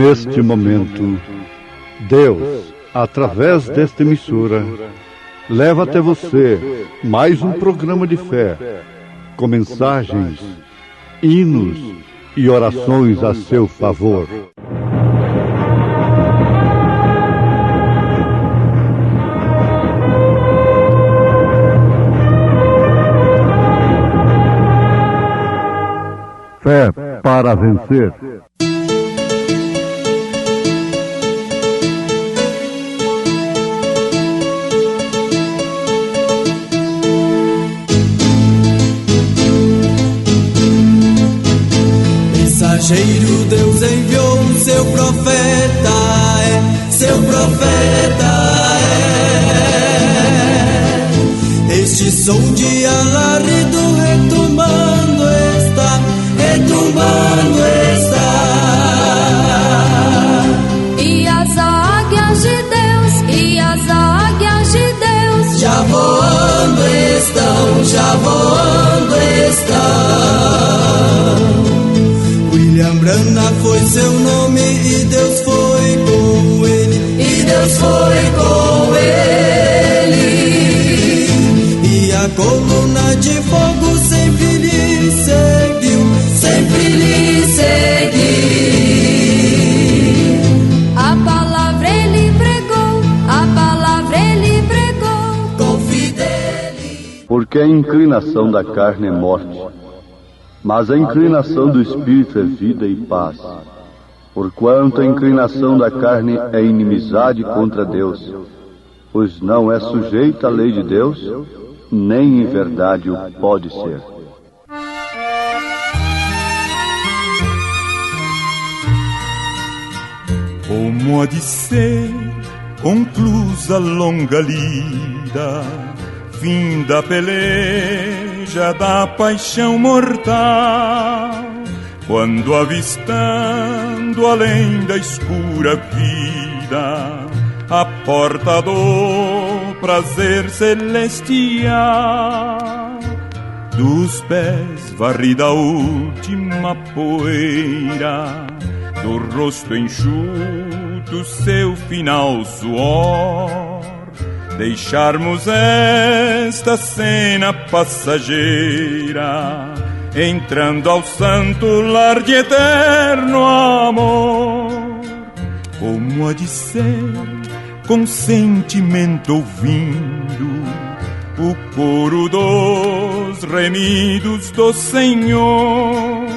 Neste momento, Deus, através desta emissora, leva até você mais um programa de fé, com mensagens, hinos e orações a seu favor. Fé para vencer. Mensageiro, Deus enviou o seu profeta, seu profeta Este som de alarido retumbando está, E as águias de Deus, já voando estão. William Branham foi seu nome e Deus foi com ele, E a coluna de fogo sempre lhe seguiu. A palavra ele pregou, com fidelidade. Porque a inclinação da carne é morte, mas a inclinação do Espírito é vida e paz. Porquanto a inclinação da carne é inimizade contra Deus, pois não é sujeita à lei de Deus, nem em verdade o pode ser. Como há de ser conclusa a longa lida, fim da peleja da paixão mortal, quando avistando além da escura vida a porta do prazer celestial, dos pés varrida a última poeira, do rosto enxuto seu final suor, deixarmos esta cena passageira, entrando ao santo lar de eterno amor. Como há de ser, com sentimento ouvindo o coro dos remidos do Senhor,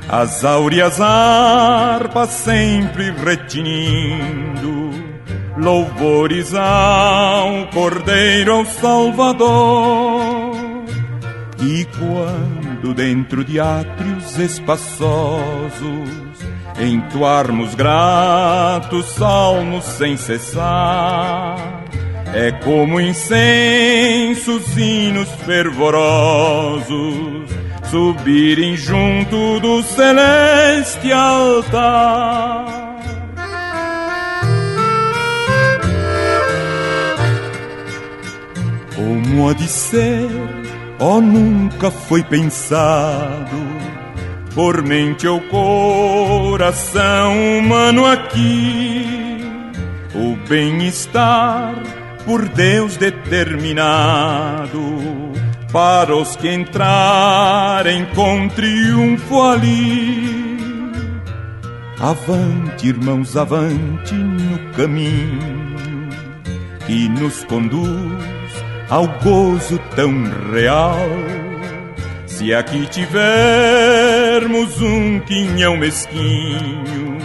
as áureas harpas sempre retinindo louvores ao Cordeiro, ao Salvador. E quando dentro de átrios espaçosos entoarmos gratos salmos sem cessar, é como incensos hinos fervorosos subirem junto do celeste altar. Como há de ser, ó, nunca foi pensado por mente ou coração humano aqui o bem-estar por Deus determinado para os que entrarem com triunfo ali. Avante, irmãos, avante no caminho que nos conduz ao gozo tão real. Se aqui tivermos um quinhão mesquinho,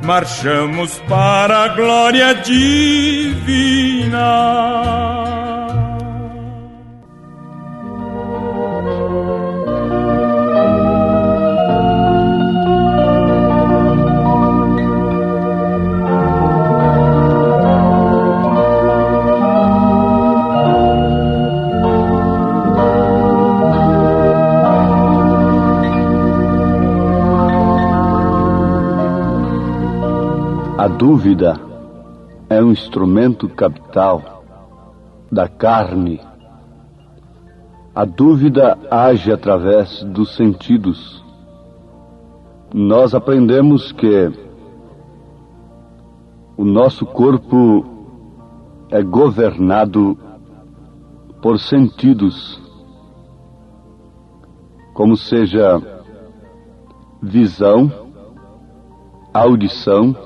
marchamos para a glória divina. A dúvida é um instrumento capital da carne. A dúvida age através dos sentidos. Nós aprendemos que O nosso corpo é governado por sentidos, como seja visão, audição,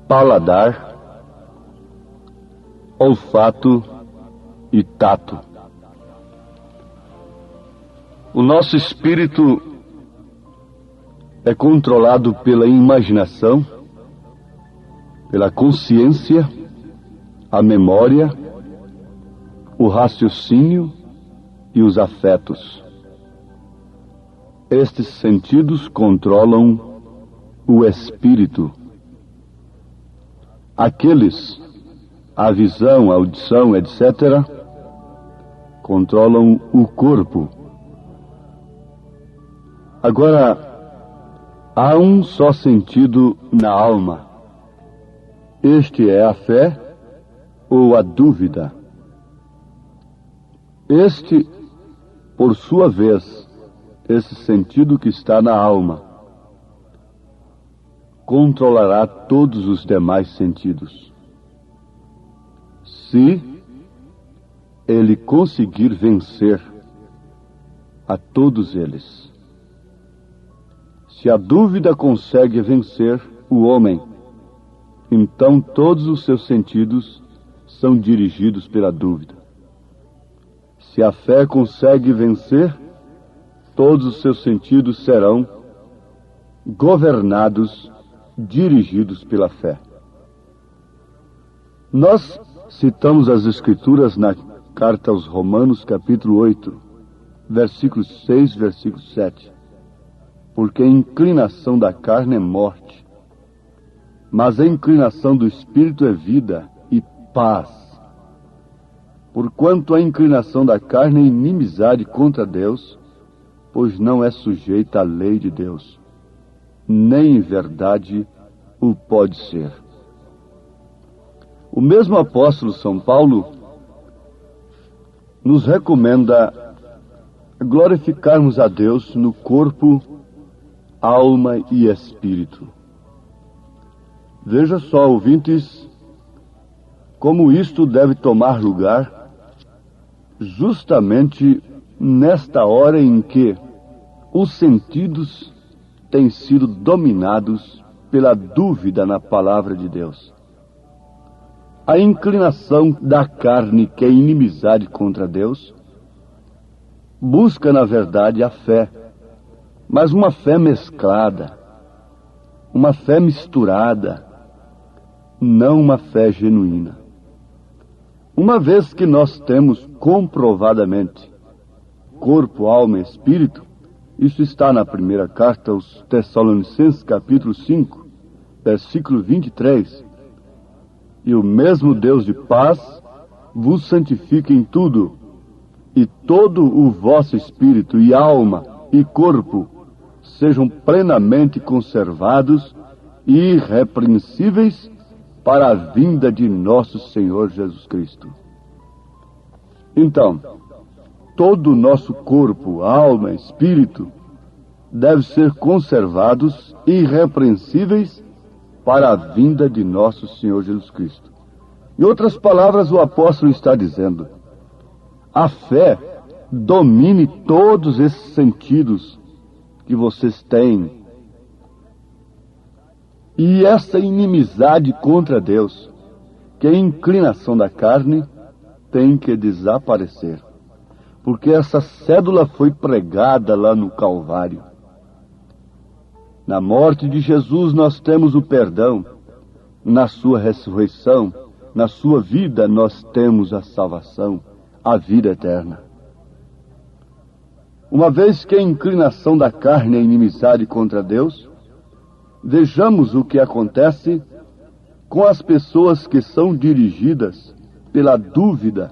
paladar, olfato e tato. O nosso espírito é controlado pela imaginação, pela consciência, a memória, o raciocínio e os afetos. Estes sentidos controlam o espírito. Aqueles, a visão, a audição, etc., controlam o corpo. Agora, há um só sentido na alma. Este é a fé ou a dúvida. Este, por sua vez, esse sentido que está na alma, controlará todos os demais sentidos. Se ele conseguir vencer a todos eles. Se a dúvida consegue vencer o homem, então todos os seus sentidos são dirigidos pela dúvida. Se a fé consegue vencer, todos os seus sentidos serão governados, dirigidos pela fé. Nós citamos as Escrituras na carta aos Romanos, capítulo 8, versículo 6, versículo 7. Porque a inclinação da carne é morte, mas a inclinação do Espírito é vida e paz. Porquanto a inclinação da carne é inimizade contra Deus, pois não é sujeita à lei de Deus, nem em verdade o pode ser. O mesmo apóstolo São Paulo nos recomenda glorificarmos a Deus no corpo, alma e espírito. Veja só, ouvintes, como isto deve tomar lugar justamente nesta hora em que os sentidos têm sido dominados pela dúvida na palavra de Deus. A inclinação da carne, que é inimizade contra Deus, busca, na verdade, a fé, mas uma fé mesclada, uma fé misturada, não uma fé genuína. Uma vez que nós temos comprovadamente corpo, alma e espírito, isso está na primeira carta aos Tessalonicenses, capítulo 5, versículo 23, e o mesmo Deus de paz vos santifique em tudo, e todo o vosso espírito e alma e corpo sejam plenamente conservados e irrepreensíveis para a vinda de nosso Senhor Jesus Cristo. Então, todo o nosso corpo, alma, espírito, deve ser conservados irrepreensíveis para a vinda de nosso Senhor Jesus Cristo. Em outras palavras, o apóstolo está dizendo: a fé domine todos esses sentidos que vocês têm. E essa inimizade contra Deus, que é a inclinação da carne, tem que desaparecer. Porque essa cédula foi pregada lá no Calvário. Na morte de Jesus nós temos o perdão. Na sua ressurreição, na sua vida, nós temos a salvação, a vida eterna. Uma vez que a inclinação da carne é inimizade contra Deus, vejamos o que acontece com as pessoas que são dirigidas pela dúvida.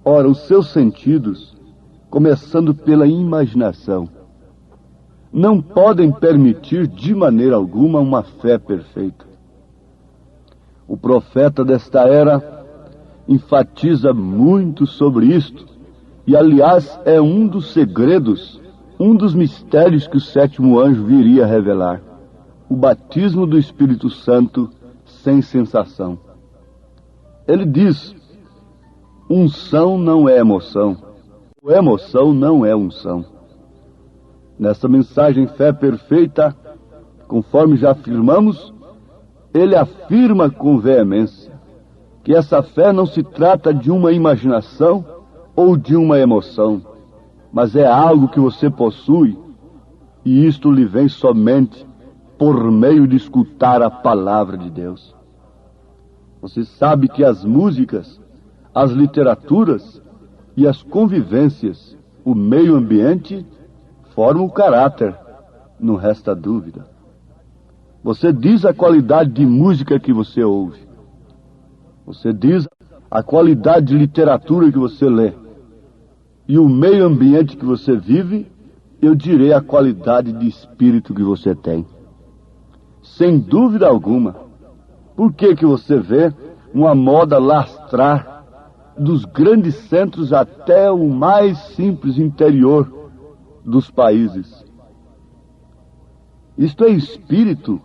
Ora, os seus sentidos, começando pela imaginação, não podem permitir de maneira alguma uma fé perfeita. O profeta desta era enfatiza muito sobre isto, e aliás é um dos segredos, um dos mistérios que o sétimo anjo viria a revelar. o batismo do Espírito Santo sem sensação. Ele diz: unção não é emoção, emoção não é unção. Nessa mensagem Fé Perfeita, conforme já afirmamos, ele afirma com veemência que essa fé não se trata de uma imaginação ou de uma emoção, mas é algo que você possui, e isto lhe vem somente por meio de escutar a palavra de Deus. Você sabe que as músicas, as literaturas e as convivências, o meio ambiente, formam o caráter, não resta dúvida. Você diz a qualidade de música que você ouve. Você diz a qualidade de literatura que você lê. E o meio ambiente que você vive, eu direi a qualidade de espírito que você tem. Sem dúvida alguma. Por que você vê uma moda lastrar dos grandes centros até o mais simples interior dos países? Isto é espírito.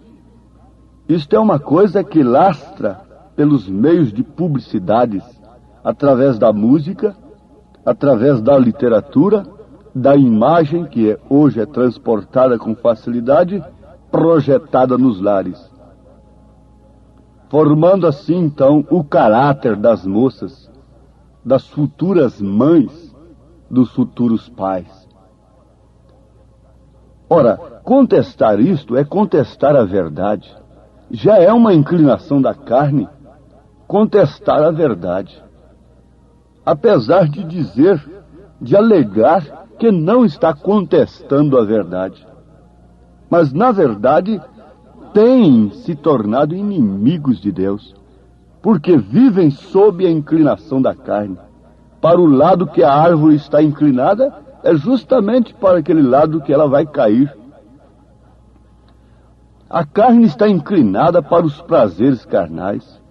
Isto é uma coisa que lastra pelos meios de publicidades, através da música, através da literatura, da imagem que hoje é transportada com facilidade, projetada nos lares. Formando assim, então, o caráter das moças, das futuras mães, dos futuros pais. Ora, contestar isto é contestar a verdade. Já é uma inclinação da carne contestar a verdade. Apesar de dizer, de alegar que não está contestando a verdade. Mas, na verdade, têm se tornado inimigos de Deus, porque vivem sob a inclinação da carne. Para o lado que a árvore está inclinada, é justamente para aquele lado que ela vai cair. A carne está inclinada para os prazeres carnais,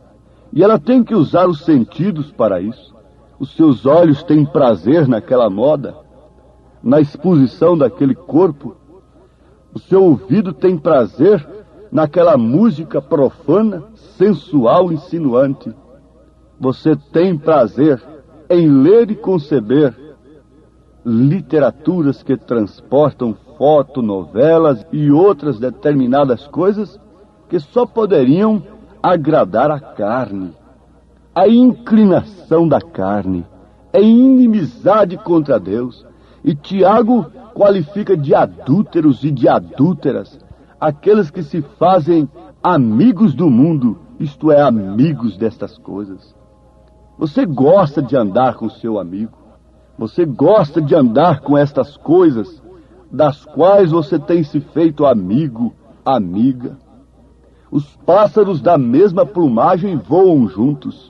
e ela tem que usar os sentidos para isso. Os seus olhos têm prazer naquela moda, na exposição daquele corpo. O seu ouvido tem prazer naquela música profana, sensual, insinuante. Você tem prazer em ler e conceber literaturas que transportam fotonovelas e outras determinadas coisas que só poderiam agradar a carne. A inclinação da carne é inimizade contra Deus. E Tiago qualifica de adúlteros e de adúlteras aqueles que se fazem amigos do mundo, isto é, amigos destas coisas. Você gosta de andar com seu amigo, você gosta de andar com estas coisas das quais você tem se feito amigo, amiga. Os pássaros da mesma plumagem voam juntos.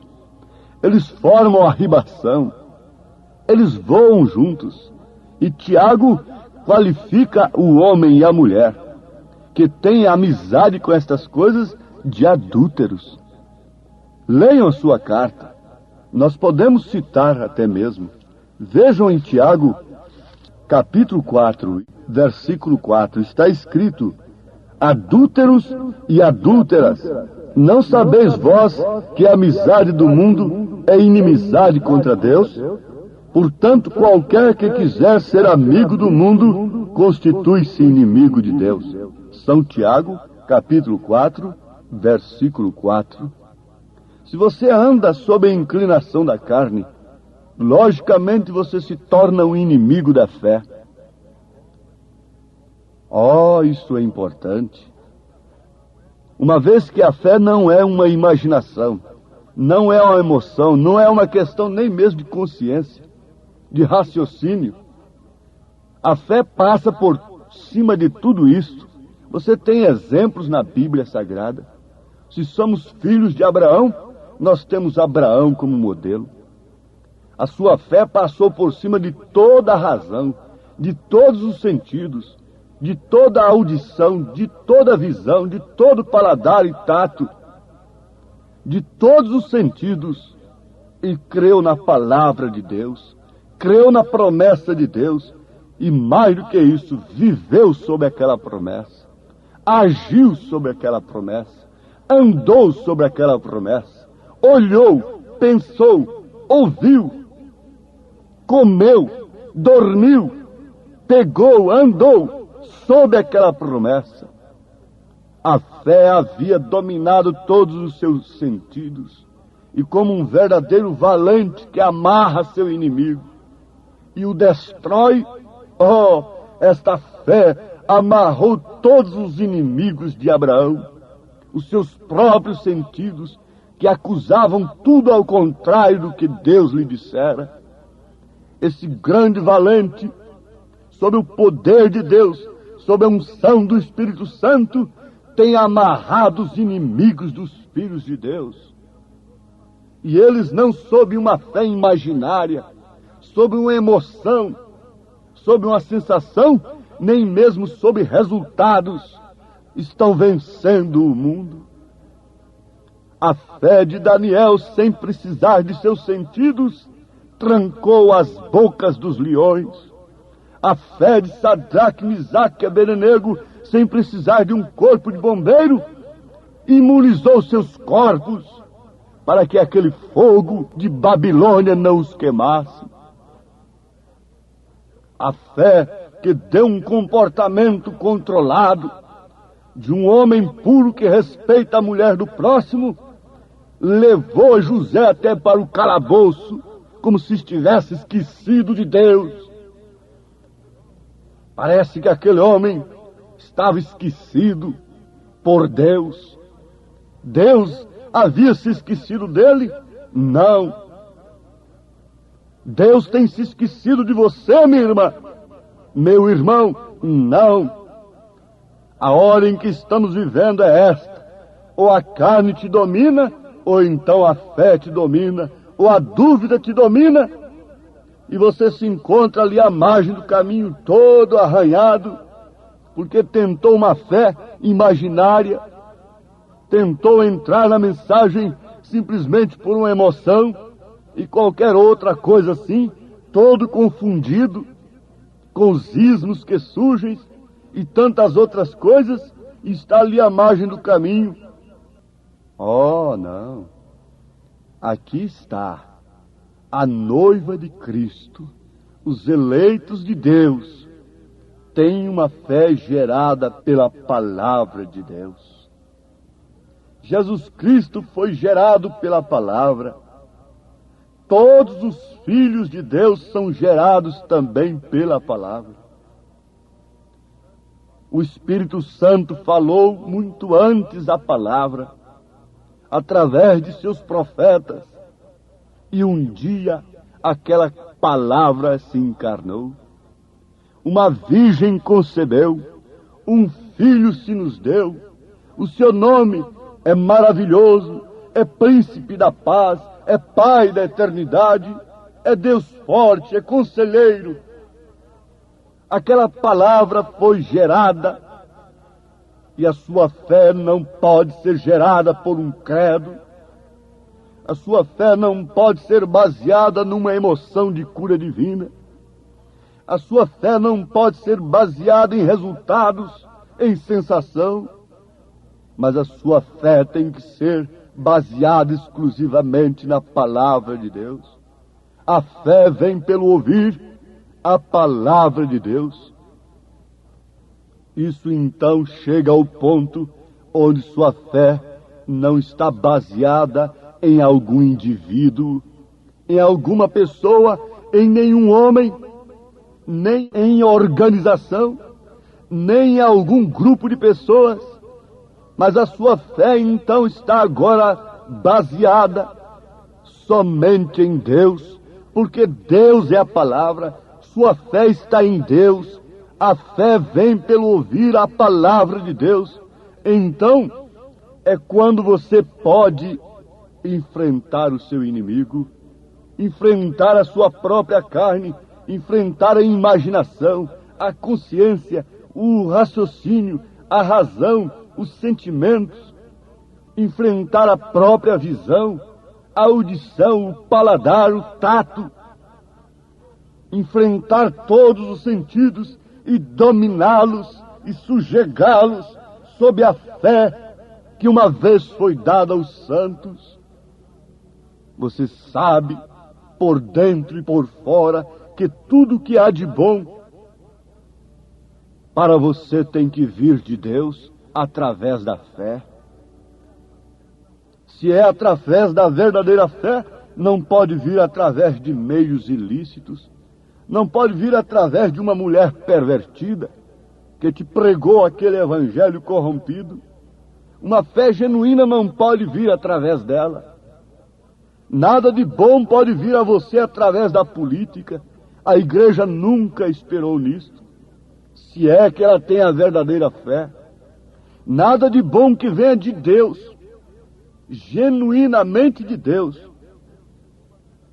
Eles formam a ribação. Eles voam juntos. E Tiago qualifica o homem e a mulher que têm amizade com estas coisas de adúlteros. Leiam a sua carta. Nós podemos citar até mesmo. Vejam em Tiago, capítulo 4, versículo 4, está escrito: adúlteros e adúlteras, não sabeis vós que a amizade do mundo é inimizade contra Deus? Portanto, qualquer que quiser ser amigo do mundo, constitui-se inimigo de Deus. São Tiago, capítulo 4, versículo 4. Se você anda sob a inclinação da carne, logicamente você se torna um inimigo da fé. Oh, isso é importante. Uma vez que a fé não é uma imaginação, não é uma emoção, não é uma questão nem mesmo de consciência, de raciocínio. A fé passa por cima de tudo isso. Você tem exemplos na Bíblia Sagrada. Se somos filhos de Abraão, nós temos Abraão como modelo. A sua fé passou por cima de toda a razão, de todos os sentidos, de toda a audição, de toda a visão, de todo o paladar e tato, de todos os sentidos, e creu na palavra de Deus, creu na promessa de Deus, e mais do que isso, viveu sob aquela promessa. agiu sobre aquela promessa, andou sobre aquela promessa, olhou, pensou, ouviu, comeu, dormiu, pegou, andou sob aquela promessa. A fé havia dominado todos os seus sentidos, e como um verdadeiro valente que amarra seu inimigo e o destrói, esta fé amarrou todos os inimigos de Abraão, os seus próprios sentidos, que acusavam tudo ao contrário do que Deus lhe dissera. Esse grande valente, sob o poder de Deus, sob a unção do Espírito Santo, tem amarrado os inimigos dos filhos de Deus. E eles não sob uma fé imaginária, sob uma emoção, sob uma sensação, nem mesmo sob resultados, estão vencendo o mundo. A fé de Daniel, sem precisar de seus sentidos, trancou as bocas dos leões. A fé de Sadraque, Misaque e Abednego, sem precisar de um corpo de bombeiro, imunizou seus corpos para que aquele fogo de Babilônia não os queimasse. A fé que deu um comportamento controlado de um homem puro que respeita a mulher do próximo, levou José até para o calabouço, como se estivesse esquecido de Deus. Parece que aquele homem estava esquecido por Deus. Deus havia se esquecido dele? Não. Deus tem se esquecido de você, minha irmã. Meu irmão, não. A hora em que estamos vivendo é esta. Ou a carne te domina, ou então a fé te domina, ou a dúvida te domina, e você se encontra ali à margem do caminho todo arranhado, porque tentou uma fé imaginária, tentou entrar na mensagem simplesmente por uma emoção e qualquer outra coisa assim, todo confundido com os ismos que surgem e tantas outras coisas, e está ali à margem do caminho. Oh, não. Aqui está a noiva de Cristo, os eleitos de Deus, têm uma fé gerada pela palavra de Deus. Jesus Cristo foi gerado pela palavra. Todos os filhos de Deus são gerados também pela palavra. O Espírito Santo falou muito antes a palavra, através de seus profetas, e um dia aquela palavra se encarnou. Uma virgem concebeu, um filho se nos deu. O seu nome é maravilhoso, é príncipe da paz, é pai da eternidade, é Deus forte, é conselheiro. Aquela palavra foi gerada, e a sua fé não pode ser gerada por um credo. A sua fé não pode ser baseada numa emoção de cura divina. A sua fé não pode ser baseada em resultados, em sensação. Mas a sua fé tem que ser baseada exclusivamente na palavra de Deus. A fé vem pelo ouvir a palavra de Deus. Isso então chega ao ponto onde sua fé não está baseada em algum indivíduo, em alguma pessoa, em nenhum homem, nem em organização, nem em algum grupo de pessoas, mas a sua fé então está agora baseada somente em Deus, porque Deus é a palavra, sua fé está em Deus, a fé vem pelo ouvir a palavra de Deus. Então, é quando você pode enfrentar o seu inimigo, enfrentar a sua própria carne, enfrentar a imaginação, a consciência, o raciocínio, a razão, os sentimentos, enfrentar a própria visão, a audição, o paladar, o tato, enfrentar todos os sentidos e dominá-los e sujegá-los sob a fé que uma vez foi dada aos santos. Você sabe, por dentro e por fora, que tudo que há de bom para você tem que vir de Deus através da fé. Se é através da verdadeira fé, não pode vir através de meios ilícitos, não pode vir através de uma mulher pervertida que te pregou aquele evangelho corrompido. Uma fé genuína não pode vir através dela. Nada de bom pode vir a você através da política. A igreja nunca esperou nisto, se é que ela tem a verdadeira fé. Nada de bom que venha de Deus, genuinamente de Deus,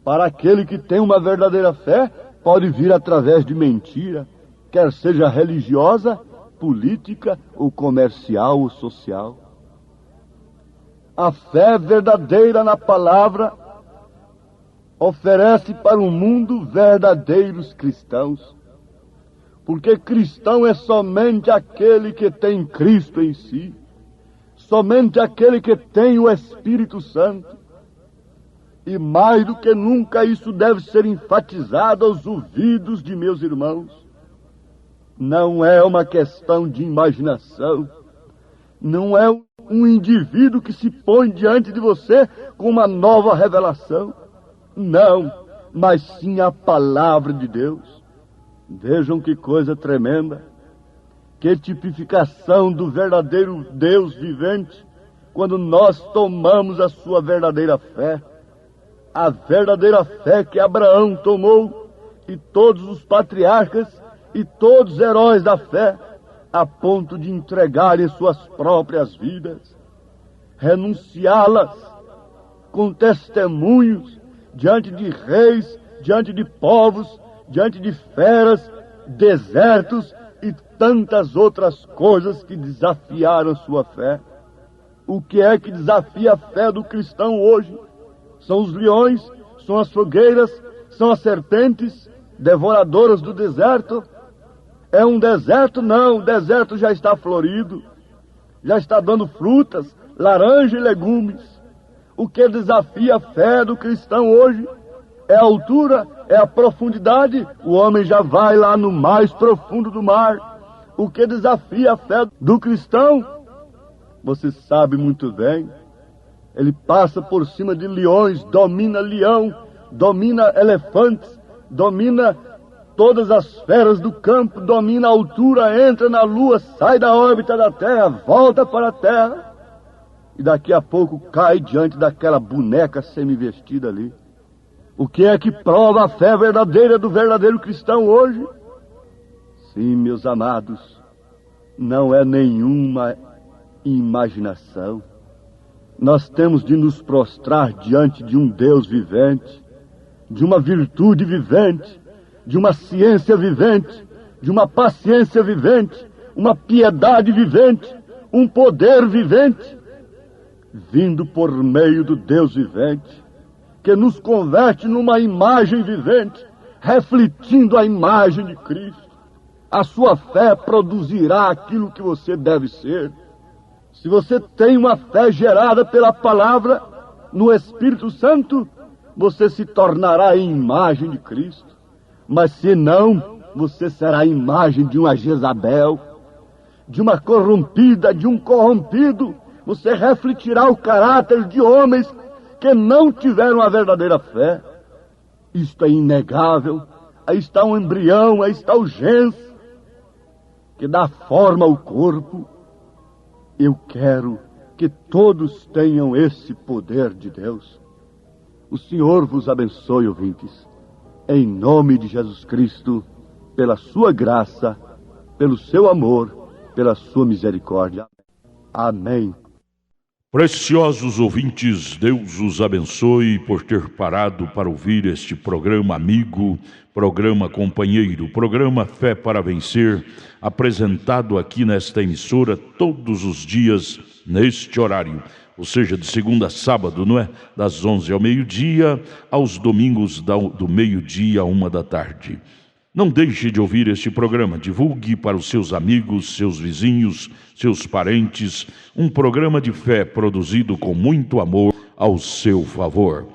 para aquele que tem uma verdadeira fé, pode vir através de mentira, quer seja religiosa, política, ou comercial ou social. A fé verdadeira na palavra oferece para o mundo verdadeiros cristãos, porque cristão é somente aquele que tem Cristo em si, somente aquele que tem o Espírito Santo. E mais do que nunca isso deve ser enfatizado aos ouvidos de meus irmãos. Não é uma questão de imaginação, não é um indivíduo que se põe diante de você com uma nova revelação. Não, mas sim a palavra de Deus. Vejam que coisa tremenda, que tipificação do verdadeiro Deus vivente, quando nós tomamos a sua verdadeira fé. A verdadeira fé que Abraão tomou, e todos os patriarcas, e todos os heróis da fé, a ponto de entregarem suas próprias vidas, renunciá-las com testemunhos diante de reis, diante de povos, diante de feras, desertos e tantas outras coisas que desafiaram sua fé. O que é que desafia a fé do cristão hoje? São os leões, são as fogueiras, são as serpentes devoradoras do deserto. É um deserto? Não, o deserto já está florido, já está dando frutas, laranja e legumes. O que desafia a fé do cristão hoje é a altura, é a profundidade. O homem já vai lá no mais profundo do mar. O que desafia a fé do cristão, você sabe muito bem, ele passa por cima de leões, domina leão, domina elefantes, domina todas as feras do campo, domina a altura, entra na lua, sai da órbita da terra, volta para a terra, e daqui a pouco cai diante daquela boneca semivestida ali. O que é que prova a fé verdadeira do verdadeiro cristão hoje? Sim, meus amados, não é nenhuma imaginação. Nós temos de nos prostrar diante de um Deus vivente, de uma virtude vivente, de uma ciência vivente, de uma paciência vivente, uma piedade vivente, um poder vivente, vindo por meio do Deus vivente, que nos converte numa imagem vivente, refletindo a imagem de Cristo. A sua fé produzirá aquilo que você deve ser. Se você tem uma fé gerada pela palavra no Espírito Santo, você se tornará a imagem de Cristo. Mas se não, você será a imagem de uma Jezabel, de uma corrompida, de um corrompido. Você refletirá o caráter de homens que não tiveram a verdadeira fé. Isto é inegável. Aí está um embrião, aí está o gens, que dá forma ao corpo. Eu quero que todos tenham esse poder de Deus. O Senhor vos abençoe, ouvintes, em nome de Jesus Cristo, pela sua graça, pelo seu amor, pela sua misericórdia. Amém. Preciosos ouvintes, Deus os abençoe por ter parado para ouvir este programa amigo, programa companheiro, programa Fé para Vencer, apresentado aqui nesta emissora todos os dias neste horário, ou seja, de segunda a sábado, não é? Das 11 ao meio-dia, aos domingos do meio-dia à 1 da tarde. Não deixe de ouvir este programa. Divulgue para os seus amigos, seus vizinhos, seus parentes. Um programa de fé produzido com muito amor ao seu favor.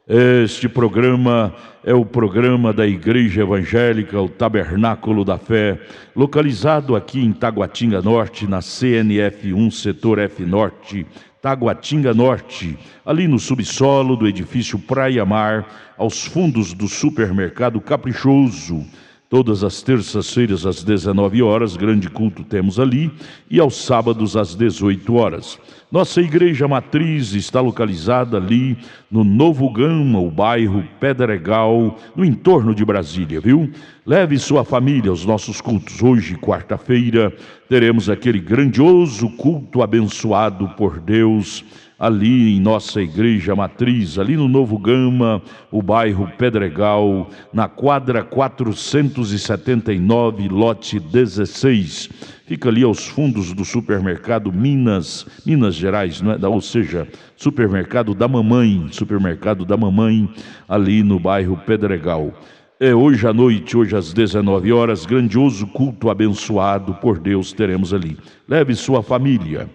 Este programa é o programa da Igreja Evangélica, o Tabernáculo da Fé, localizado aqui em Taguatinga Norte, na CNF 1, Setor F Norte, Taguatinga Norte, ali no subsolo do edifício Praia Mar, aos fundos do supermercado Caprichoso. Todas as terças-feiras às 19 horas, grande culto temos ali, e aos sábados às 18 horas. Nossa igreja matriz está localizada ali no Novo Gama, o bairro Pedregal, no entorno de Brasília, viu? Leve sua família aos nossos cultos. Hoje, quarta-feira, teremos aquele grandioso culto abençoado por Deus, ali em nossa igreja matriz, ali no Novo Gama, o bairro Pedregal, na quadra 479, lote 16. Fica ali aos fundos do supermercado Minas Gerais, não é? Ou seja, supermercado da mamãe, ali no bairro Pedregal. Hoje à noite, hoje às 19 horas, grandioso culto abençoado por Deus teremos ali. Leve sua família.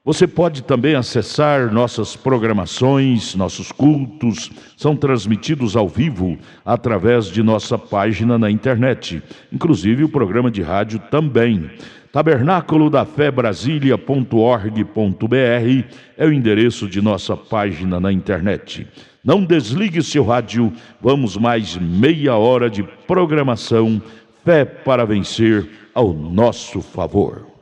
Você pode também acessar nossas programações, nossos cultos, são transmitidos ao vivo através de nossa página na internet, inclusive o programa de rádio também. Tabernáculo da Fé Brasília.org.br é o endereço de nossa página na internet. Não desligue seu rádio, vamos mais meia hora de programação, Fé para Vencer ao nosso favor.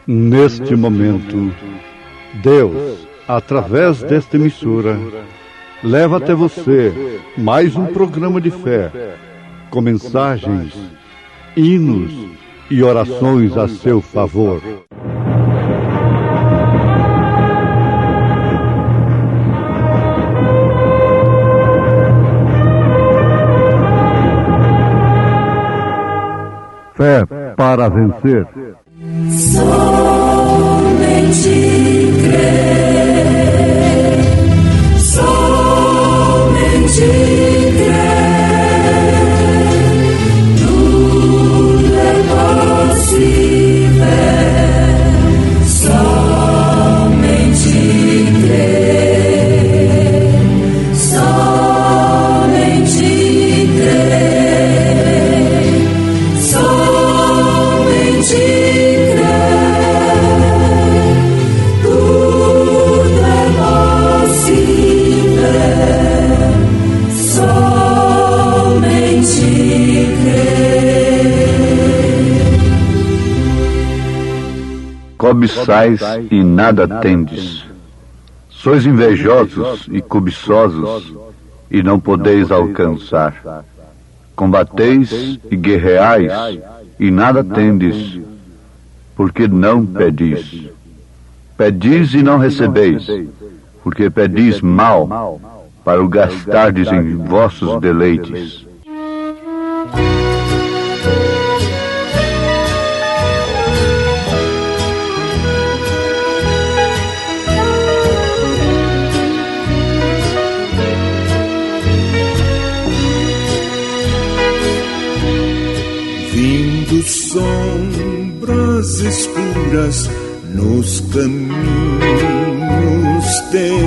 Neste momento, Deus, através desta emissora, leva até você mais um programa de fé, com mensagens, hinos e orações a seu favor. Fé para vencer. Somente crer, somente crer, tudo é possível, somente crer, somente crer, somente Cobiçais e nada tendes. Sois invejosos e cobiçosos, e não podeis alcançar. Combateis e guerreais, e nada tendes, porque não pedis. Pedis e não recebeis, porque pedis mal, para o gastardes em vossos deleites. Vindo sombras escuras nos caminhos teus,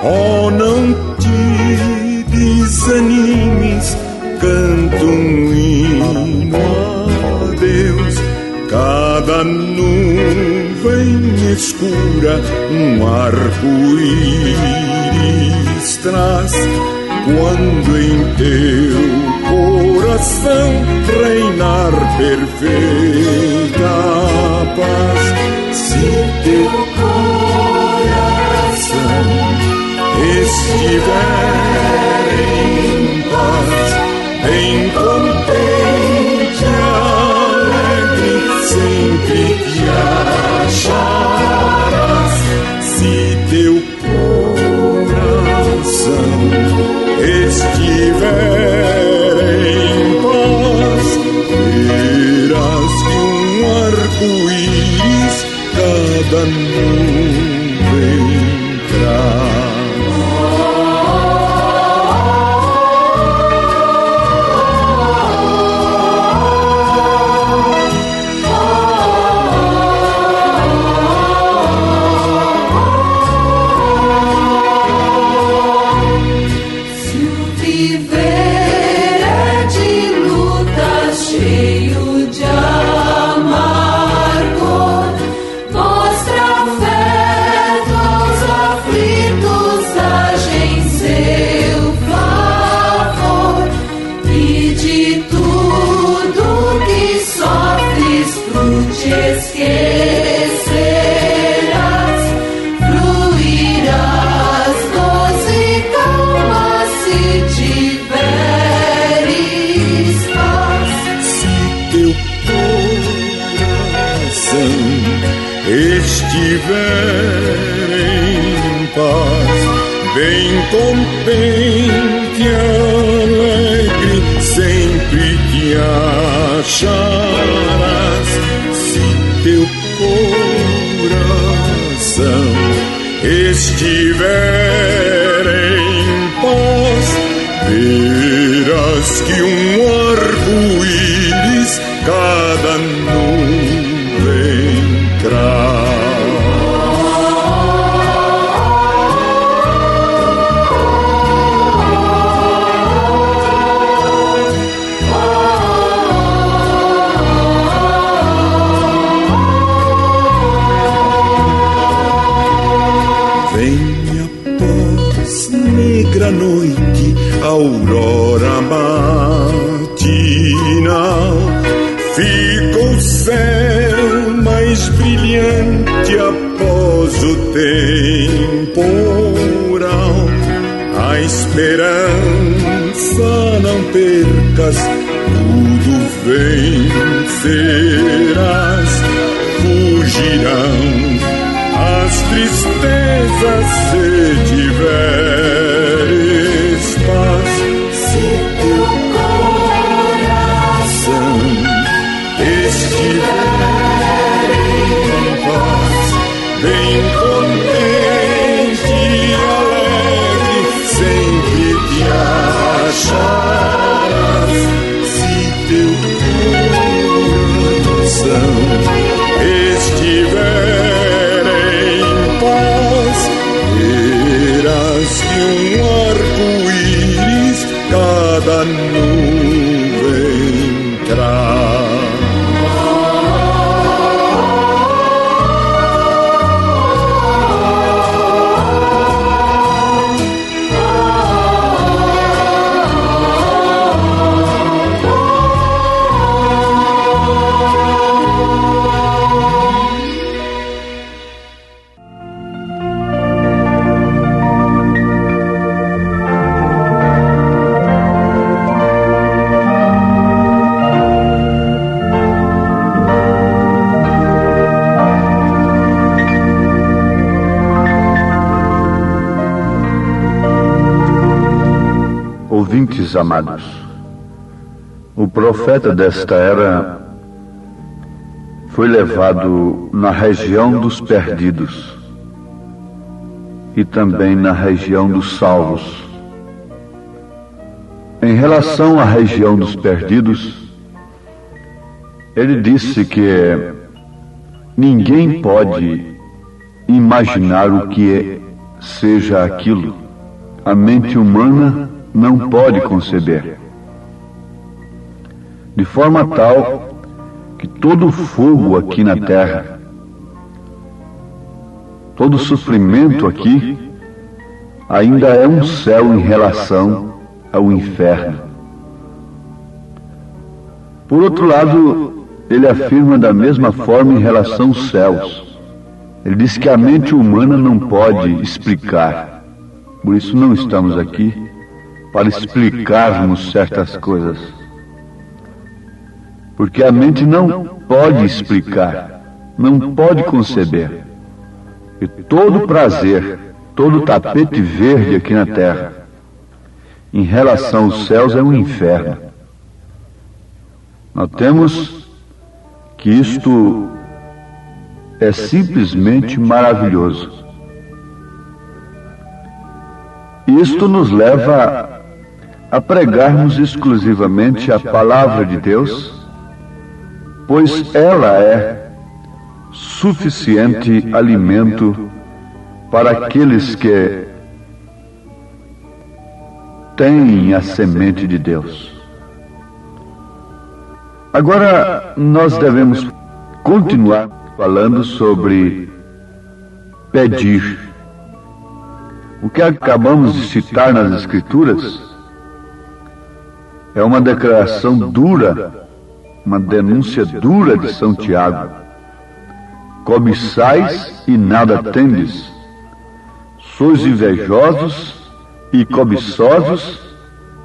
oh, não te desanimes, canta um hino a Deus. Cada nuvem escura um arco-íris traz, quando em teu coração reinar perfeita paz. Se teu coração estiver em paz, bem contente, alegre, sempre te acharás. arco-íris cada nuvem traz. Estiver em paz, bem contente, alegre, sempre te acharás. Se teu coração estiver em paz, verás que um arco-íris cada nuvem traz. Negra noite, aurora matinal, fica o céu mais brilhante após o temporal. A esperança não percas, tudo vencerás. Fugirão as tristezas se tiveres paz. Se teu coração estiver em paz, bem contente e alegre, sempre te acharás. Se teu coração estiver em paz, verás que um arco-íris cada nuvem traz. Ouvintes amados, o profeta desta era foi levado na região dos perdidos e também na região dos salvos. Em relação à região dos perdidos, ele disse que ninguém pode imaginar o que seja aquilo. A mente humana não pode conceber. De forma tal que todo fogo aqui na terra, todo sofrimento aqui, ainda é um céu em relação ao inferno. Por outro lado, ele afirma da mesma forma em relação aos céus. Ele diz que a mente humana não pode explicar. Por isso não estamos aqui para explicarmos certas coisas. Porque a mente não pode explicar, não pode conceber. E todo prazer, todo tapete verde aqui na terra, em relação aos céus, é um inferno. Notemos que isto é simplesmente maravilhoso. Isto nos leva a pregarmos exclusivamente a palavra de Deus, pois ela é suficiente alimento para aqueles que têm a semente de Deus. Agora, nós devemos continuar falando sobre pedir. O que acabamos de citar nas Escrituras é uma declaração dura, uma denúncia dura de São Tiago. Cobiçais e nada tendes, sois invejosos e cobiçosos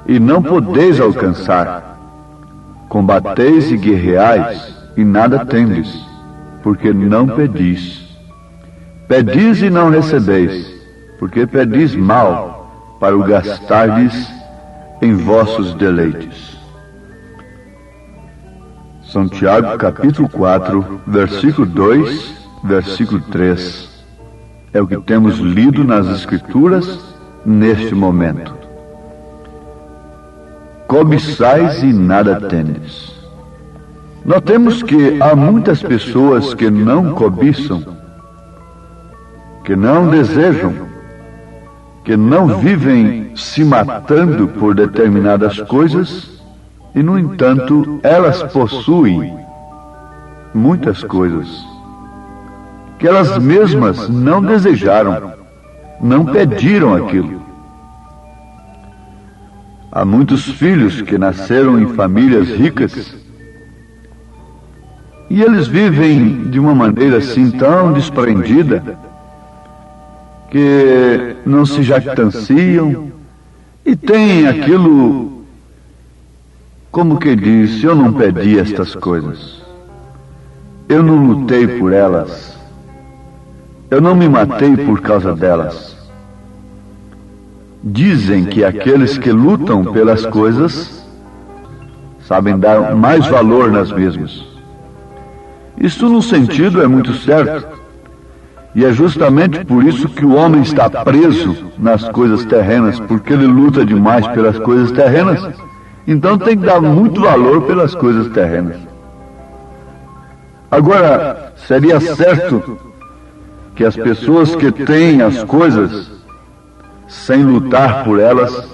e não podeis alcançar. Combateis e guerreais e nada tendes, porque não pedis. Pedis e não recebeis, porque pedis mal, para o gastardes em vossos deleites. São Tiago, capítulo 4, versículo 2, versículo 3. É o que temos lido nas Escrituras neste momento. Cobiçais e nada tendes. Notemos que há muitas pessoas que não cobiçam, que não desejam, que não vivem se matando por determinadas coisas e, no entanto, elas possuem muitas coisas que elas mesmas não desejaram, não pediram aquilo. Há muitos filhos que nasceram em famílias ricas e eles vivem de uma maneira assim tão desprendida que não se jactanciam e têm aquilo, como que diz, eu não pedi estas coisas, eu não lutei por elas, eu não me matei por causa delas. Dizem que aqueles que lutam pelas coisas sabem dar mais valor nas mesmas. Isso, no sentido, é muito certo. E é justamente por isso que o homem está preso nas coisas terrenas, porque ele luta demais pelas coisas terrenas. Então tem que dar muito valor pelas coisas terrenas. Agora, seria certo que as pessoas que têm as coisas sem lutar por elas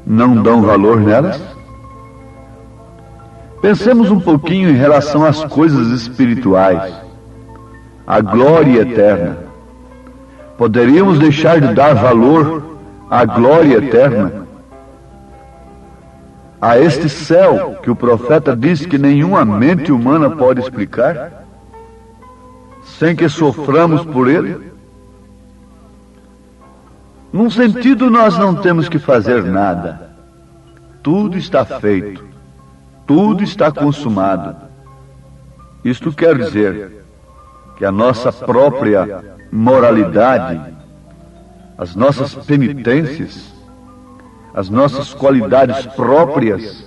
não dão valor nelas? Pensemos um pouquinho em relação às coisas espirituais, a glória eterna. Poderíamos deixar de dar valor à glória eterna, a este céu que o profeta diz que nenhuma mente humana pode explicar, sem que soframos por ele? Num sentido, nós não temos que fazer nada. Tudo está feito. Tudo está consumado. Isto quer dizer que a nossa própria moralidade, as nossas penitências, as nossas qualidades próprias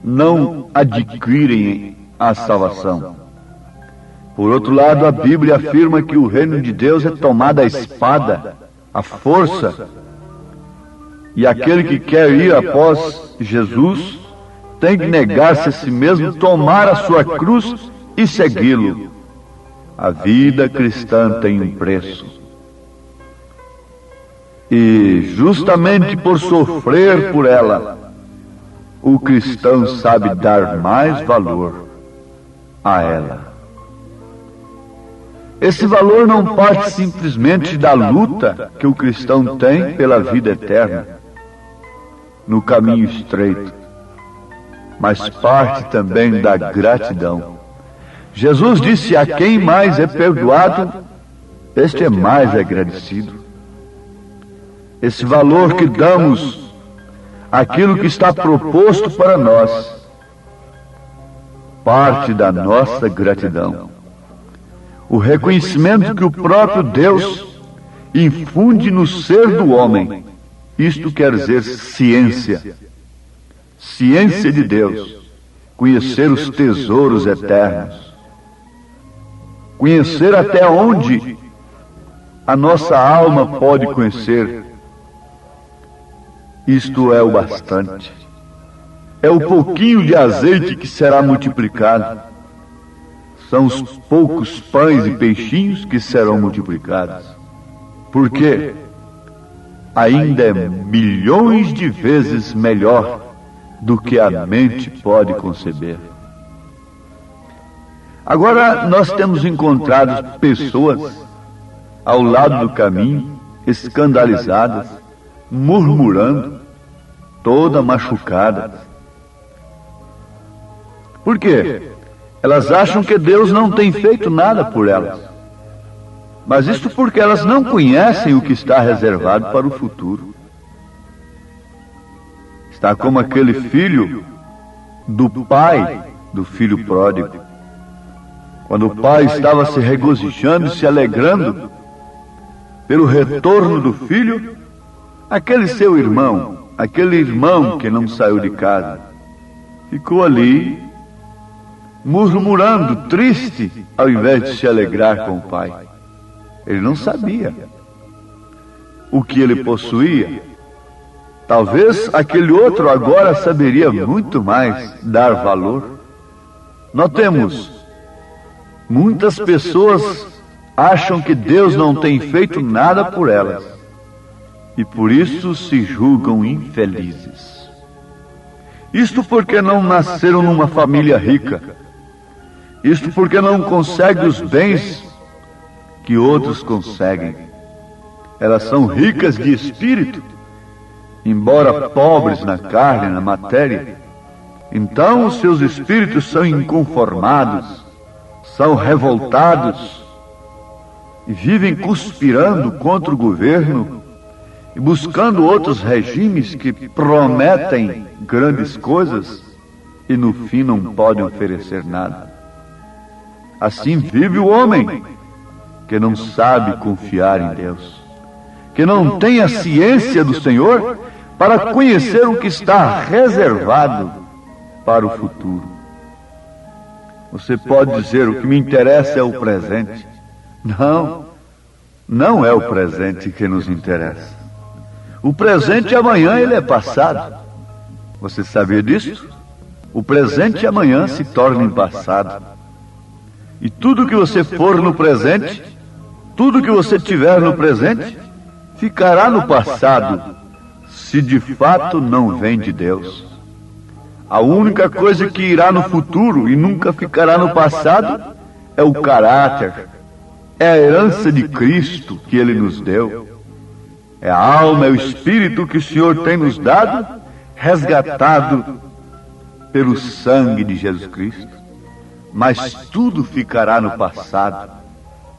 não adquirem a salvação. Por outro lado, a Bíblia afirma que o reino de Deus é tomado à espada, a força, e aquele que quer ir após Jesus tem que negar-se a si mesmo, tomar a sua cruz e segui-lo. A vida cristã tem um preço. E justamente por sofrer por ela, o cristão sabe dar mais valor a ela. Esse valor não parte simplesmente da luta que o cristão tem pela vida eterna, no caminho estreito, mas parte também da gratidão. Jesus disse: a quem mais é perdoado, este é mais agradecido. Esse valor que damos àquilo que está proposto para nós, parte da nossa gratidão. O reconhecimento que o próprio Deus infunde no ser do homem. Isto quer dizer ciência. Ciência de Deus. Conhecer os tesouros eternos. conhecer até onde a nossa alma pode conhecer. Isto é o bastante. É o pouquinho de azeite que será multiplicado. São os poucos pães e peixinhos que serão multiplicados. Por quê? Ainda é milhões de vezes melhor do que a mente pode conceber. Agora nós temos encontrado pessoas ao lado do caminho, escandalizadas, murmurando, toda machucadas. Por quê? Elas acham que Deus não tem feito nada por elas. Mas isto porque elas não conhecem o que está reservado para o futuro. Está como aquele filho do pai do filho pródigo. Quando o pai estava se regozijando e se alegrando pelo retorno do filho, aquele seu irmão, aquele irmão que não saiu de casa, ficou ali murmurando, triste, ao invés de se alegrar com o pai. Ele não sabia o que ele possuía. Talvez aquele outro agora saberia muito mais dar valor. Notemos, muitas pessoas acham que Deus não tem feito nada por elas e por isso se julgam infelizes. Isto porque não nasceram numa família rica. Isto porque não conseguem os bens que outros conseguem. Elas são ricas de espírito, embora pobres na carne, na matéria. Então os seus espíritos são inconformados, são revoltados e vivem conspirando contra o governo e buscando outros regimes que prometem grandes coisas e no fim não podem oferecer nada. Assim vive o homem que não sabe confiar em Deus, que não tem a ciência do Senhor para conhecer o que está reservado para o futuro. Você pode dizer, o que me interessa é o presente. Não, não é o presente que nos interessa. O presente amanhã ele é passado. Você sabia disso? O presente amanhã se torna em passado. E tudo que você for no presente, tudo que você tiver no presente, ficará no passado, se de fato não vem de Deus. A única coisa que irá no futuro e nunca ficará no passado é o caráter, é a herança de Cristo que Ele nos deu. É a alma, é o espírito que o Senhor tem nos dado, resgatado pelo sangue de Jesus Cristo. Mas tudo ficará no passado.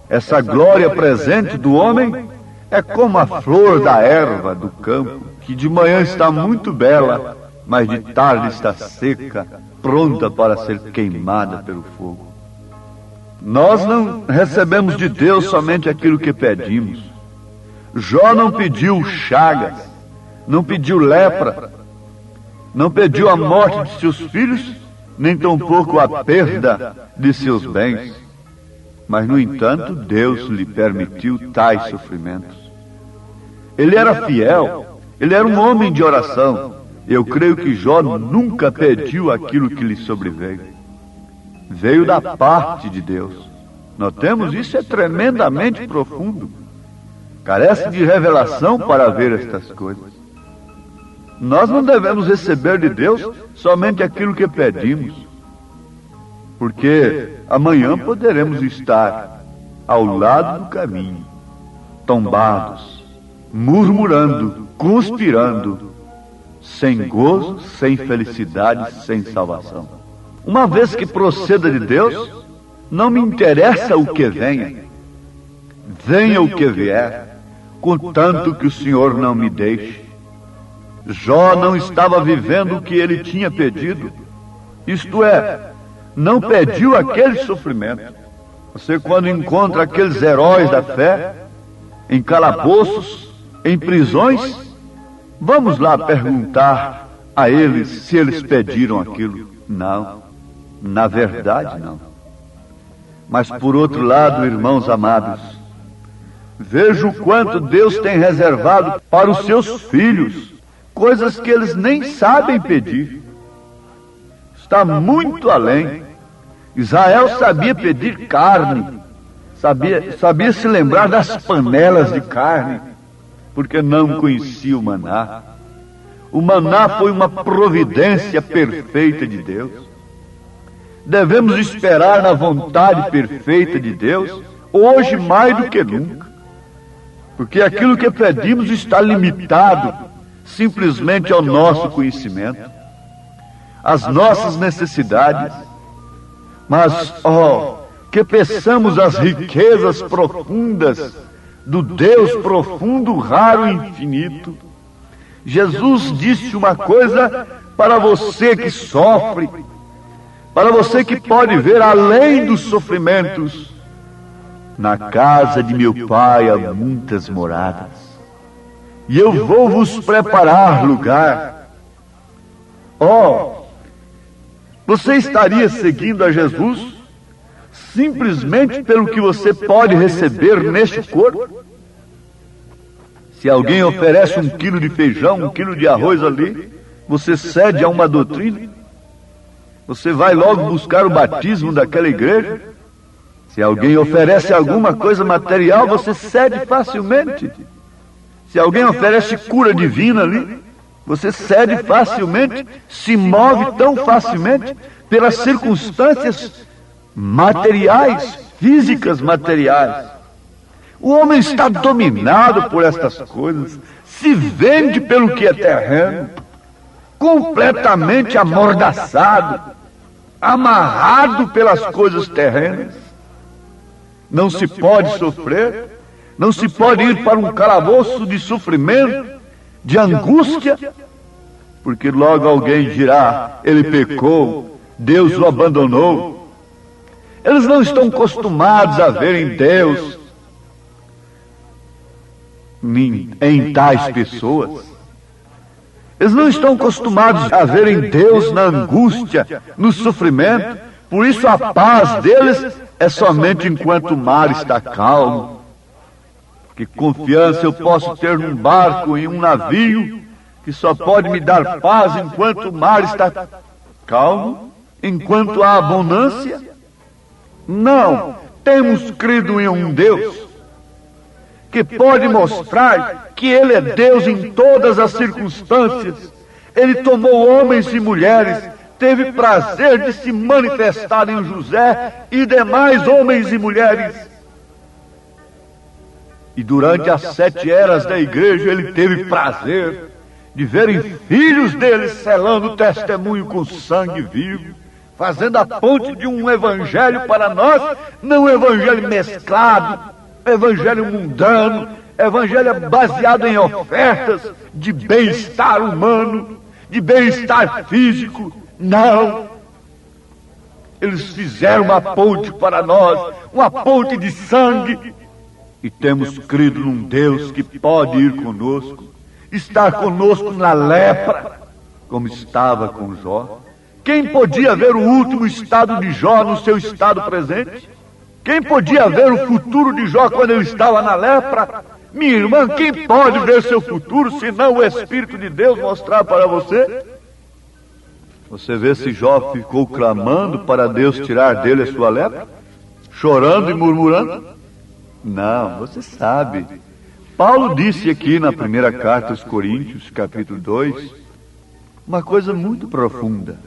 Essa glória presente do homem é como a flor da erva do campo, que de manhã está muito bela, mas de tarde está seca, pronta para ser queimada pelo fogo. Nós não recebemos de Deus somente aquilo que pedimos. Jó não pediu chagas, não pediu lepra, não pediu a morte de seus filhos, nem tampouco a perda de seus bens. Mas, no entanto, Deus lhe permitiu tais sofrimentos. Ele era fiel, ele era um homem de oração. Eu creio que Jó nunca pediu aquilo que lhe sobreveio. Veio da parte de Deus. Notemos, isso é tremendamente profundo. Carece de revelação para ver estas coisas. Nós não devemos receber de Deus somente aquilo que pedimos, porque amanhã poderemos estar ao lado do caminho, tombados, murmurando, conspirando, sem gozo, sem felicidade, sem salvação. Uma vez que proceda de Deus, não me interessa o que venha. Venha o que vier, contanto que o Senhor não me deixe. Jó não estava vivendo o que ele tinha pedido. Isto é, não pediu aquele sofrimento. Você, quando encontra aqueles heróis da fé, em calabouços, em prisões, vamos lá perguntar a eles se eles pediram aquilo. Não, na verdade não. Mas por outro lado, irmãos amados, vejo o quanto Deus tem reservado para os seus filhos, coisas que eles nem sabem pedir. Está muito além. Israel sabia pedir carne, sabia se lembrar das panelas de carne, porque não conhecia o maná. O maná foi uma providência perfeita de Deus. Devemos esperar na vontade perfeita de Deus, hoje mais do que nunca, porque aquilo que pedimos está limitado simplesmente ao nosso conhecimento, às nossas necessidades. Mas, que peçamos as riquezas profundas do Deus profundo, raro e infinito. Jesus disse uma coisa para você que sofre, para você que pode ver além dos sofrimentos. Na casa de meu Pai há muitas moradas, e eu vou vos preparar lugar. Você estaria seguindo a Jesus simplesmente pelo que você pode receber neste corpo? Se alguém oferece 1 quilo de feijão, 1 quilo de arroz ali, você cede a uma doutrina? Você vai logo buscar o batismo daquela igreja? Se alguém oferece alguma coisa material, você cede facilmente. Se alguém oferece cura divina ali, você cede facilmente, se move tão facilmente pelas circunstâncias materiais, físicas materiais. O homem está dominado por estas coisas, se vende pelo que é terreno, completamente amordaçado, amarrado pelas coisas terrenas. Não se pode sofrer, não se pode ir para um calabouço de sofrimento, de angústia, porque logo alguém dirá: ele pecou, Deus o abandonou. Eles não estão acostumados a verem Deus em tais pessoas. Eles não estão acostumados a verem Deus na angústia, no sofrimento. Por isso a paz deles é somente enquanto o mar está calmo. Que confiança eu posso ter num barco, em um navio, que só pode me dar paz enquanto o mar está calmo, enquanto há abundância? Não, temos crido em um Deus que pode mostrar que Ele é Deus em todas as circunstâncias. Ele tomou homens e mulheres, teve prazer de se manifestar em José e demais homens e mulheres. E durante as 7 eras da igreja, Ele teve prazer de verem filhos dele selando testemunho com sangue vivo, fazendo a ponte de um evangelho para nós, não um evangelho mesclado, evangelho mundano, evangelho baseado em ofertas de bem-estar humano, de bem-estar físico. Não. Eles fizeram uma ponte para nós, uma ponte de sangue, e temos crido num Deus que pode ir conosco, estar conosco na lepra, como estava com Jó. Quem podia ver o último estado de Jó no seu estado presente? Quem podia ver o futuro de Jó quando ele estava na lepra? Minha irmã, quem pode ver seu futuro se não o Espírito de Deus mostrar para você? Você vê se Jó ficou clamando para Deus tirar dele a sua lepra? Chorando e murmurando? Não, você sabe. Paulo disse aqui na primeira carta aos Coríntios, capítulo 2, uma coisa muito profunda.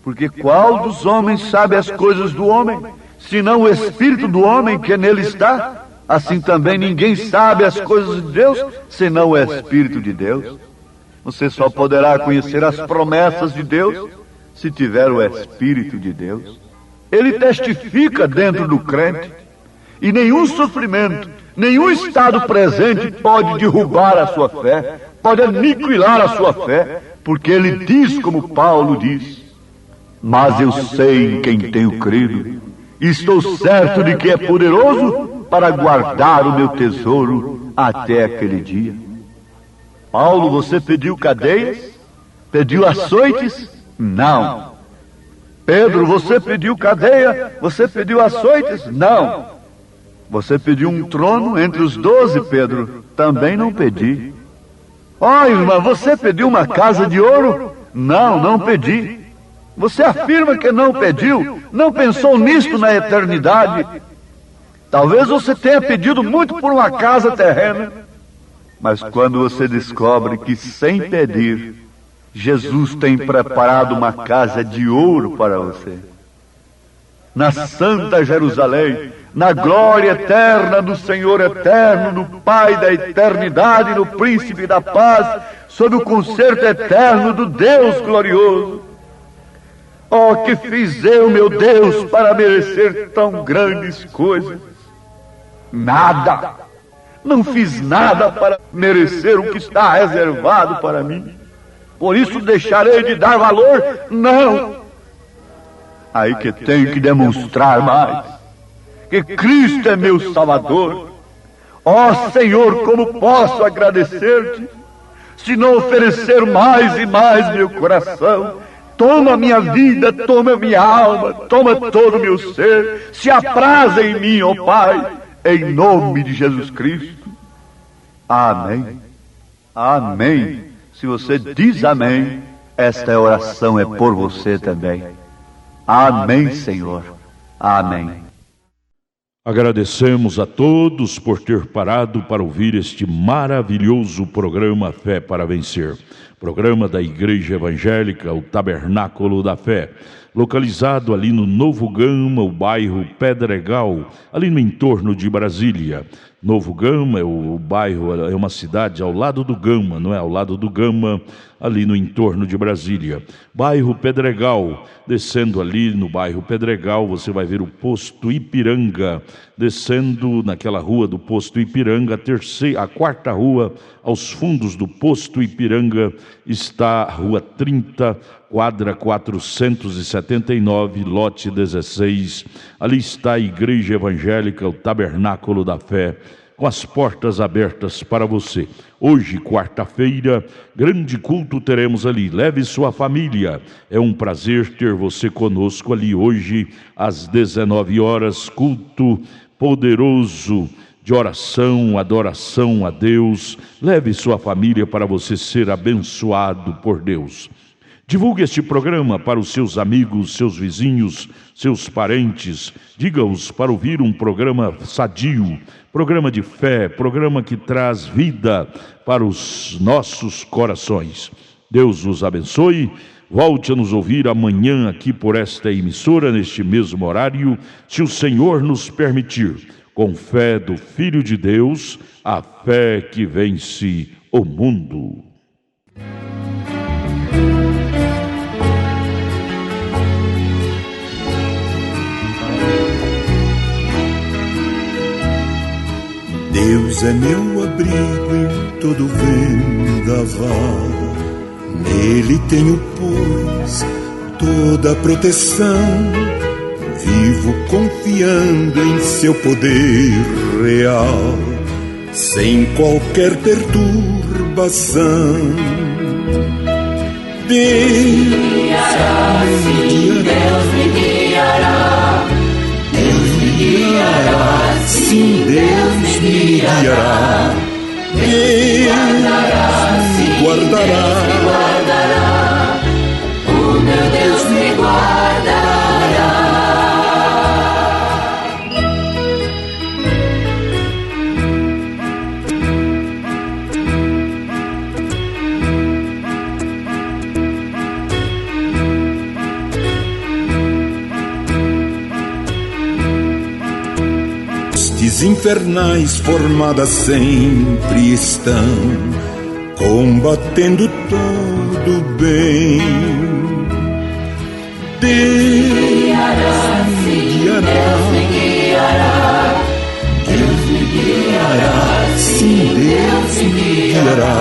Porque qual dos homens sabe as coisas do homem, senão o Espírito do homem que nele está? Assim também ninguém sabe as coisas de Deus, senão o Espírito de Deus. Você só poderá conhecer as promessas de Deus se tiver o Espírito de Deus. Ele testifica dentro do crente, e nenhum sofrimento, nenhum estado presente pode derrubar a sua fé, pode aniquilar a sua fé, porque ele diz como Paulo diz: mas eu sei em quem tenho crido, e estou certo de que é poderoso para guardar o meu tesouro até aquele dia. Paulo, você pediu cadeias? Pediu açoites? Não. Pedro, você pediu cadeia? Você pediu açoites? Não. Você pediu um trono entre os 12, Pedro? Também não pedi. Ó, irmã, você pediu uma casa de ouro? Não, não pedi. Você afirma que não pediu? Não pensou nisto na eternidade? Talvez você tenha pedido muito por uma casa terrena. Mas quando você descobre que, sem pedir, Jesus tem preparado uma casa de ouro para você, na Santa Jerusalém, na glória eterna do Senhor eterno, no Pai da eternidade, no Príncipe da paz, sob o concerto eterno do Deus glorioso. Oh, que fiz eu, meu Deus, para merecer tão grandes coisas? Nada. Não fiz nada para merecer o que está reservado para mim. Por isso deixarei de dar valor? Não. Aí que tenho que demonstrar mais que Cristo é meu Salvador. Ó Senhor, como posso agradecer-te, se não oferecer mais e mais meu coração? Toma minha vida, toma minha alma, toma todo o meu ser, se apraza em mim, ó Pai, em nome de Jesus Cristo. Amém. Amém. Se você diz amém, esta oração é por você também. Amém, Senhor. Amém. Agradecemos a todos por ter parado para ouvir este maravilhoso programa Fé para Vencer. Programa da Igreja Evangélica, o Tabernáculo da Fé, localizado ali no Novo Gama, o bairro Pedregal, ali no entorno de Brasília. Novo Gama, o bairro é uma cidade ao lado do Gama, não é? Ao lado do Gama, ali no entorno de Brasília. Bairro Pedregal, descendo ali no bairro Pedregal, você vai ver o posto Ipiranga. Descendo naquela rua do posto Ipiranga, a quarta rua, aos fundos do posto Ipiranga, está a rua 30, quadra 479, lote 16. Ali está a Igreja Evangélica, o Tabernáculo da Fé, com as portas abertas para você. Hoje, quarta-feira, grande culto teremos ali. Leve sua família. É um prazer ter você conosco ali hoje, às 19 horas, culto poderoso de oração, adoração a Deus. Leve sua família para você ser abençoado por Deus. Divulgue este programa para os seus amigos, seus vizinhos, seus parentes. Diga-os para ouvir um programa sadio, programa de fé, programa que traz vida para os nossos corações. Deus os abençoe. Volte a nos ouvir amanhã aqui por esta emissora, neste mesmo horário, se o Senhor nos permitir, com fé do Filho de Deus, a fé que vence o mundo. Deus é meu abrigo em todo vendaval. Nele tenho, pois, toda a proteção. Vivo confiando em seu poder real, sem qualquer perturbação. Deus me guiará. Deus me guiará. Sim, Deus me guiará. Deus me guardará. O meu Deus me guardará. Hostes infernais formadas sempre estão, combatendo todo o bem. Deus me guiará. Deus me guiará. Sim, Deus me guiará.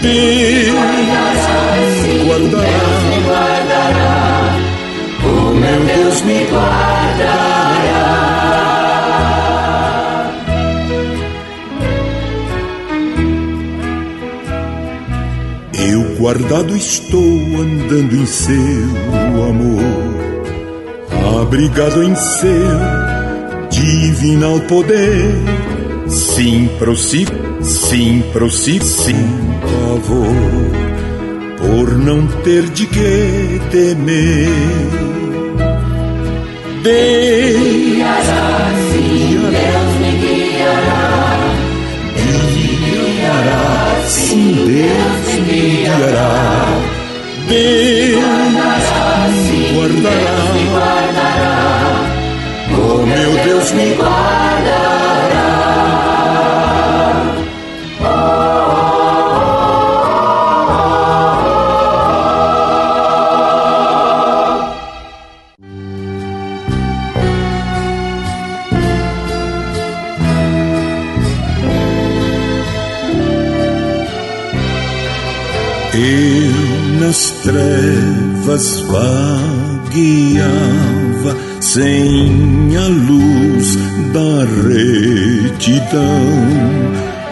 Deus me guardará. O meu Deus me guardará. guardado estou andando em seu amor, abrigado em seu divinal poder. Sim, prossigo, sim, pavor, por não ter de que temer. Guiará, sim, Deus me guiará. Guiará, sim, Deus me guiará. Deus me guardará. Oh, meu Deus me guardará. Eu nas trevas vagueava sem a luz da retidão.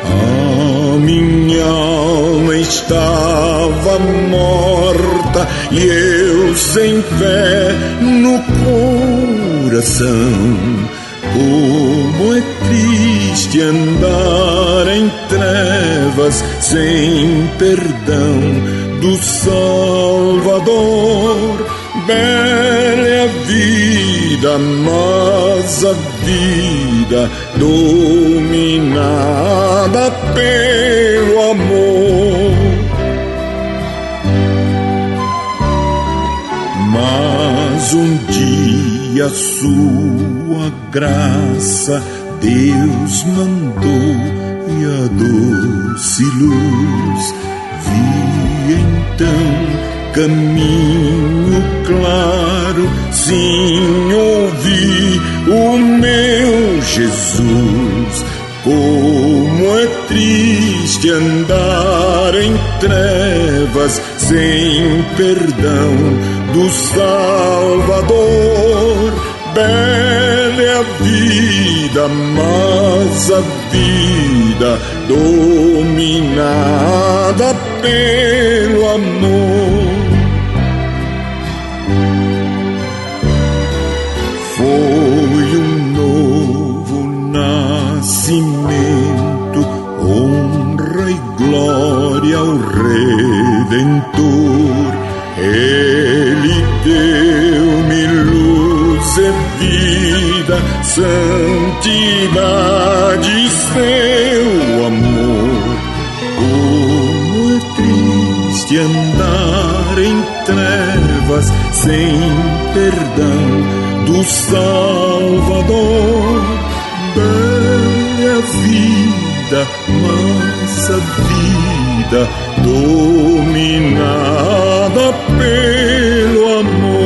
A minha alma estava morta e eu sem fé no coração. Como é triste andar em trevas sem perdão do Salvador. Bela é a vida, mas a vida dominada pelo amor. Mas um dia sua graça Deus mandou e a doce luz vi então caminho claro. Sim, ouvi o meu Jesus. Como é triste andar em trevas sem perdão do Salvador. Bela é a vida, mas a vida dominada pelo amor. Foi um novo nascimento, honra e glória ao Redentor. Ele deu-me luz e vida, santidade e seu amor. Como é triste andar em trevas sem perdão do Salvador. Bela é a vida, mas a vida dominada pelo amor.